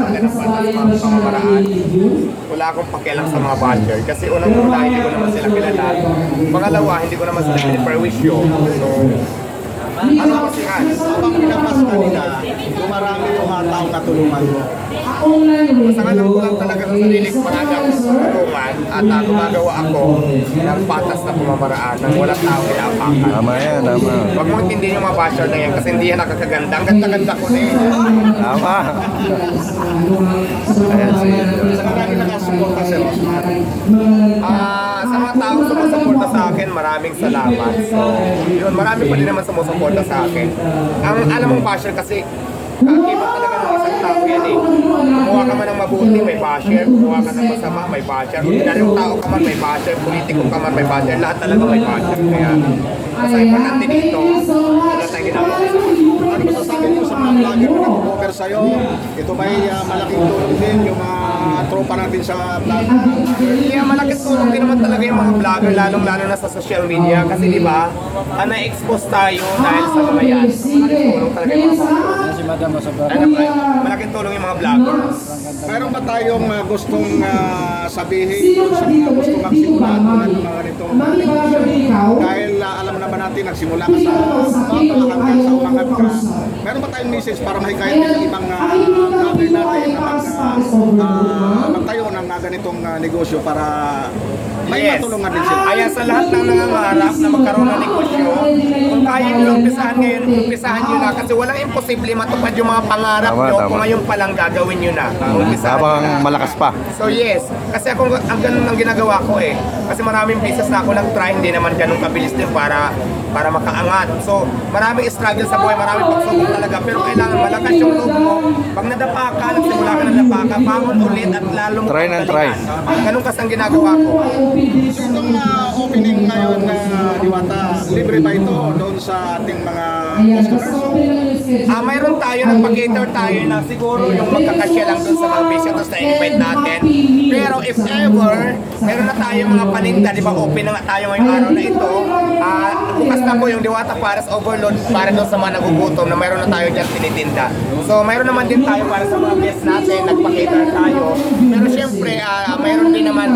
magandang pamamaraan. Wala akong pakialam sa mga basher. Kasi unang-una, hindi ko naman sila kilala. Pangalawa, hindi ko naman sila piniperwisyo. So, ano kasi Hans? Habang pinapas ka nila, dumarami yung mga taong natulungan mo. Basta alam ko lang talaga sa sarili ko marami akong tutulungan at gumagawa ako ng patas na pamamaraan ng walang taong inaapakan. Tama yan, tama. Huwag mo intindihin yung mga basher na yan kasi hindi yan nakakaganda. Ang ganda-ganda ko na yun. Tama. Ayan si... Saka namin nakasuporta sa Rosmar. Sa mga taong sumusuporta sa akin, maraming salamat. So, yun, marami pa din naman sumusuporta sa akin. Ang alam mong basher kasi, kakibat talaga ng isang tao yan eh. Kumuha ka man ng mabuti, may basher. Kumuha ka ng masama, may basher. Ordinaryong tao ka man, may basher. Politiko ka man, may basher. Lahat talaga may basher. Kaya, basta importante dito, wala tayong ginagawa sa Ano masasabi mo sa mga vlogger na nag-cover sa'yo? Ito ba'y malaking tulong din yung mga tropa natin sa vlog? Kaya malaking tulong din naman talaga yung mga vlogger, lalong-lalo na sa social media. Kasi di ba, na-expose tayo dahil sa mga yan. Malaking tulong talaga yung mga vlogger. Si Madam sa vlog. Malaking tulong yung mga vlogger. Meron ba tayong gustong sabihin sa mga gustong magsimula tulad ng mga ganitong dahil alam naman natin nagsimula ka sa bata hanggang sa umangat ka. Meron ba tayong message para mahikayat din ng ibang vlogger natin na magtayo ng ganitong negosyo para may matulungan din sila? Kaya sa lahat ng nangangarap na magkaroon ng negosyo, kung kaya nyo umpisahan ngayon, umpisahan nyo na kasi walang imposible matupad yung mga pangarap nyo kung ngayon palang gagawin nyo na. Umpisahan nyo Habang na. malakas pa. So yes, kasi ako ang ganun ang ginagawa ko eh. Kasi maraming business na ako nag-try, hindi naman ganun kabilis din para makaangat. So maraming struggle sa buhay, maraming pagsubok talaga. Pero kailangan malakas yung loob mo. Pag nadapa ka, nagsimula ka nadapa ka, bangon ulit at lalong Try and try. Ganun kasi ang ginagawa ko. Itong opening ngayon na Diwata, libre ba ito doon sa ating mga customers? Mayroon tayo, nagpag-cater tayo na siguro yung magkakasya lang dun sa mga visitors na invite natin. Pero if ever, meron na tayo mga paninda, di ba open na nga tayo ngayong araw na ito. Bukas na po yung Diwata Pares Overload para doon sa mga nagugutom na meron na tayo dyan tinitinda. So mayroon naman din tayo para sa mga guests natin, nagpa-cater tayo. Pero syempre, mayroon din naman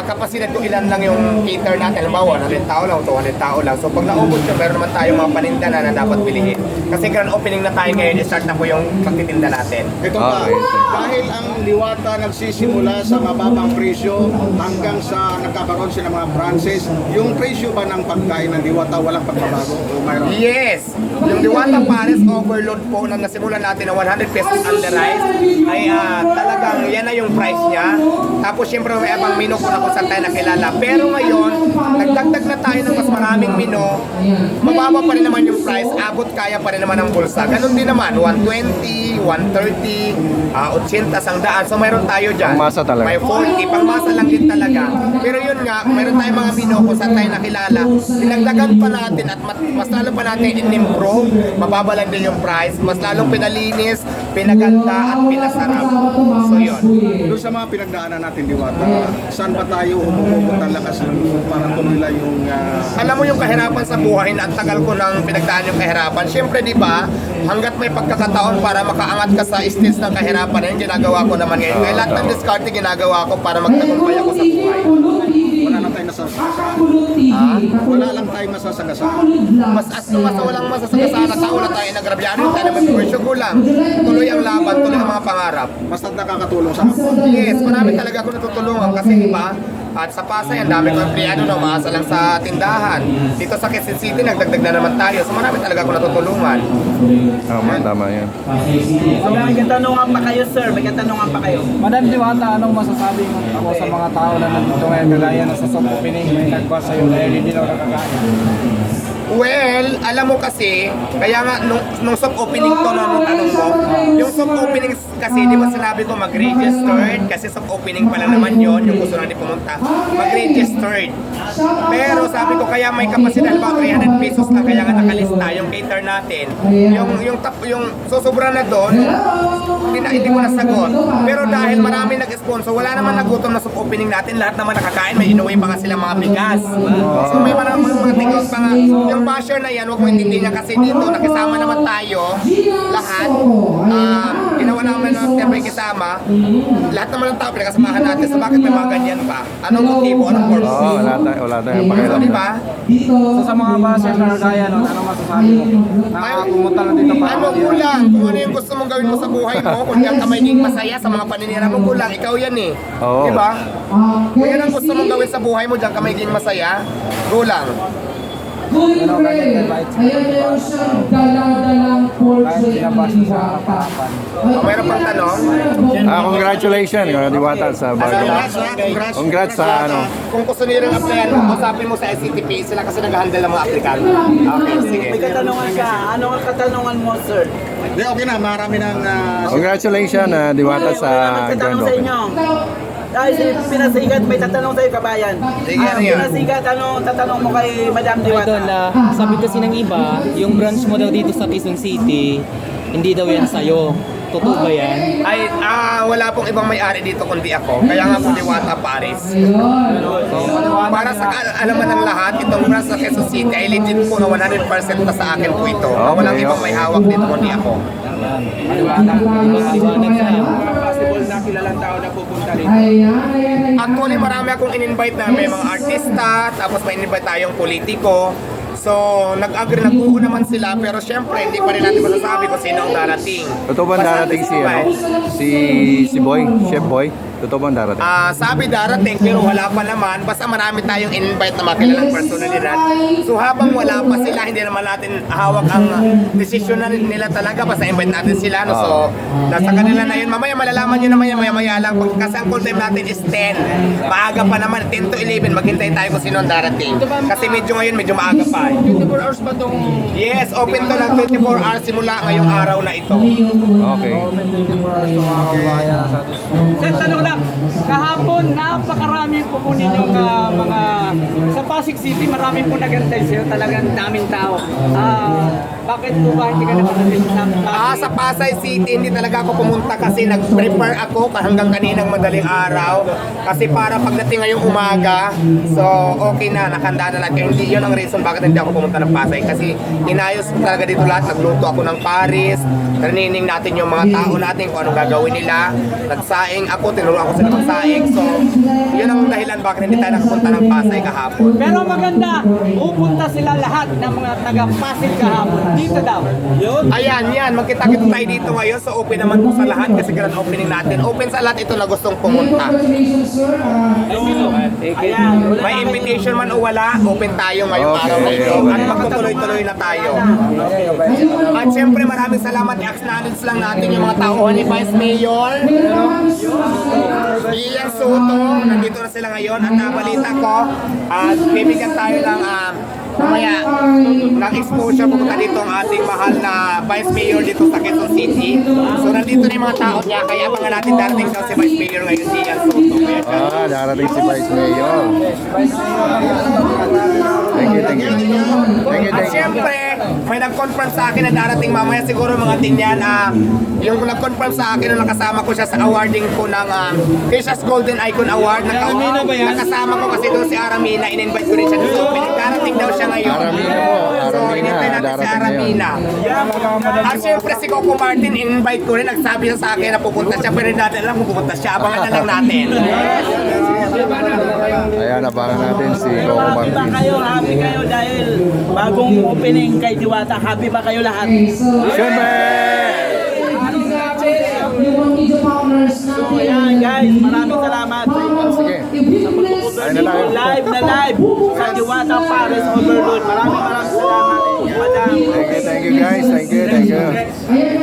kapasidad kung ilan lang yung cater natin. Halimbawa, 100 tao lang, 200 tao lang. So pag naubos siya, meron naman tayo mga paninda na dapat bilihin. Kasi grand opening na tayo ngayon, start na po yung pagtitinda natin. Ito pa, dahil ang Diwata nagsisimula sa mababang presyo hanggang sa nagkakaroon sila ng mga branches, yung presyo ba ng pagkain ng Diwata walang pagbabago? O mayroon? Yes! Yung Diwata Pares Overload po na nasimulan natin na 100 pesos on the rice ay talagang yan na yung price niya. Tapos syempre may abang menu ko na kung saan tayo nakilala. Pero ngayon, nagdagdag na tayo ng mas maraming menu. Mababa pa rin naman yung price, abot kaya pa rin naman ang bulsa. Ganun din naman, 120, 130, 80, 100. So mayroon tayo dyan. Pangmasa talaga. May 40, pangmasa lang din talaga. Pero yun nga, mayroon tayong mga menu kung saan tayo nakilala. Dinagdagan pa natin at mas lalo pa natin in-improve. Mababa lang din yung price. Mas lalong pinalinis, pinaganda at pinasarap. So yun. Doon sa mga pinagdaanan natin Diwata, saan ba tayo humuhugot ang lakas ng loob para tumila yung... Alam mo yung kahirapan sa buhay na ang tagal ko nang pinagdaan yung kahirapan. Siyempre, di ba, hanggat may pagkakataon para makaangat ka sa stage ng kahirapan, yung ginagawa ko naman ngayon. Kaya lahat ng diskarte ginagawa ko para magtagumpay ako sa buhay. wala lang tayong nasasagasaan. Wala lang tayong masasagasaan. Mas as no, mas walang masasagasaan na tao na tayo nagrabyado, tayo naman presyo ko lang. Tuloy ang laban, tuloy ang mga pangarap. Basta't nakakatulong sa kapwa. Yes, marami talaga ako natutulungan kasi iba. At sa Pasay, ang dami kong empleyado na umaasa lang sa tindahan. Dito sa Quezon City, nagdagdag na naman tayo. So marami talaga ako natutulungan. Tama yan. So, may katanungan pa kayo, sir. May katanungan pa kayo. Madam Diwata, anong masasabi mo sa mga tao na nandito ngayon kagaya na sa soft opening may nagpa sa'yo dahil hindi daw nakakaya? Well, alam mo kasi, kaya nga nung soft opening to na nung tanong mo, yung soft opening kasi di ba sinabi ko mag-registered kasi soft opening pa lang naman yon yung gusto natin pumunta, mag-registered. Pero sabi ko kaya may kapasidad ba 300 pesos lang kaya nga nakalista yung cater natin. Yung susobra na doon, hindi ko nasagot. Pero dahil marami nag-sponsor, wala naman nagutom na soft opening natin, lahat naman nakakain, may inuwi pa nga sila mga bigas. So may maraming mga tingin pa nga. Yung basher na yan, huwag mo intindihan kasi dito nakisama naman tayo lahat. Ginawa naman na may kasama, lahat naman ng tao pinakasamahan natin. So bakit may mga ganyan pa? Anong motibo? Anong purpose? Oo, wala tayong So pakialam. di ba? So sa mga bashers na kagaya nun, ano masasabi mo? Pumunta lang dito para Ano kulang? Kung ano yung gusto mong gawin mo sa buhay mo, kung diyan ka magiging masaya sa mga paninira mo, kulang. Ikaw yan eh. Oo. Di ba? Kung yan ang gusto mong gawin sa buhay mo, diyan ka magiging masaya, kulang. ano ganyan kahit Ayan siyang dala-dalang portrait binabash ni sa Diwata. harapan. Mayroon pang tanong? Congratulations, Diwata, sa bagay. Congrats, ha? Congrats. Congrats sa ano. Kung gusto niyo rin applyan, usapin mo sa SCTP, sila kasi nag-handle ng mga aplikant. Okay, sige. May katanungan siya. Ano ang katanungan mo, sir? Di, okay na, marami ng Congratulations, Diwata, sa May Grand tatanong sa Open. inyo. Dahil si Pinasigat, may tatanong sa'yo, kabayan. Sige, ano yun? Pinasigat, ano tatanong mo kay Madam Diwata? Idol, sabi kasi ng iba, yung branch mo daw dito sa Quezon City, hindi daw yan sa'yo. Totoo ba yan? Ay, wala pong ibang may-ari dito kundi ako. Kaya nga po Diwata Paris. Para sa kaalaman ng lahat, itong branch sa Quezon City ay legit po na 100% na sa akin po ito. Walang ibang may hawak dito kundi ako. Maliwanag na. Possible na kilalang tao na pupunta rin. Actually, marami akong in-invite na may mga artista, tapos may in-invite tayong politiko. So, nag-agree, nag-uho naman sila, pero syempre, hindi pa rin natin masasabi kung sino ang darating. Totoo ba ang Basta darating si, ba, si Boy, Chef Boy? Totoo ba ang darating? sabi darating, pero wala pa naman. Basta marami tayong in-invite na makilalang personalidad. So, habang wala pa sila, hindi naman natin hawak ang desisyon na nila talaga. Basta invite natin sila. No? So, nasa kanila na yun. Mamaya malalaman nyo naman yan, maya-maya lang. Kasi ang call time natin is 10. Maaga pa naman, 10 to 11. Maghintay tayo kung sino ang darating. Kasi medyo ngayon, medyo maaga pa. 24 hours ba itong Yes, open to ng 24 hours simula ngayong araw na ito. Okay. Sir, tanong lang, kahapon napakarami po po ninyong mga, sa Pasig City marami po nag-antay sir, talagang daming tao. Bakit po ba hindi ka nakarating ng Sa Pasay City, hindi talaga ako pumunta kasi nag-prepare ako hanggang kaninang madaling araw. Kasi para pagdating ngayong umaga, so okay na, nakanda na lahat. Kaya hindi yun ang reason bakit hindi ako pumunta ng Pasay. Kasi inayos ko talaga dito lahat. Nagluto ako ng Paris, training natin yung mga tao natin kung anong gagawin nila. Nagsaing ako, tinuruan ko sila magsaing. So, yun ang dahilan bakit hindi tayo nakapunta ng Pasay kahapon. Pero maganda, pupunta sila lahat ng mga taga-Pasig kahapon. Dito daw. Yun. Ayan, yan. Magkita-kita tayo dito ngayon. So, open naman po sa lahat kasi grand opening natin. Open sa lahat ito na gustong pumunta. Ayan. May invitation man o wala, open tayo ngayong Okay, araw na ito. okay. At magtutuloy-tuloy na tayo. At syempre maraming salamat. I-acknowledge lang natin yung mga tauhan ni Vice Mayor Ian Soto. Nandito na sila ngayon. At nabalita ko, at bibigyan tayo ng mamaya ng exposure pupunta dito ang ating mahal na Vice Mayor dito sa Quezon City. So nandito na yung mga tao niya, kaya abangan natin darating daw si Vice Mayor ngayon si Ian Soto. Kaya siya. Darating si Vice Mayor. Thank you, thank you. Thank you, At thank you. syempre, may nag-confirm sa akin na darating mamaya siguro mga tingyan. Yung nag-confirm sa akin na nakasama ko siya sa awarding ko ng Kisha's Golden Icon Award. Nakasama ko kasi doon si Aramina. In-invite ko rin siya dito. Darating daw siya ngayon. Aramina po, So, Aramina. in-invite natin si Darating na Aramina. At syempre si Coco Martin, in-invite ko rin. Nagsabi siya sa akin na pupunta siya. Pero hindi natin alam kung pupunta siya. Abangan na lang natin. Ayan, abangan natin si Coco Happy ba Martin. kayo? Happy kayo dahil bagong opening kay Diwata. Happy ba kayo lahat? Siyempre! So ayan guys, maraming salamat. Sige. Ayun na tayo. Live na live sa Diwata Paris Overload. Maraming salamat. Madam. Thank you guys. Thank you.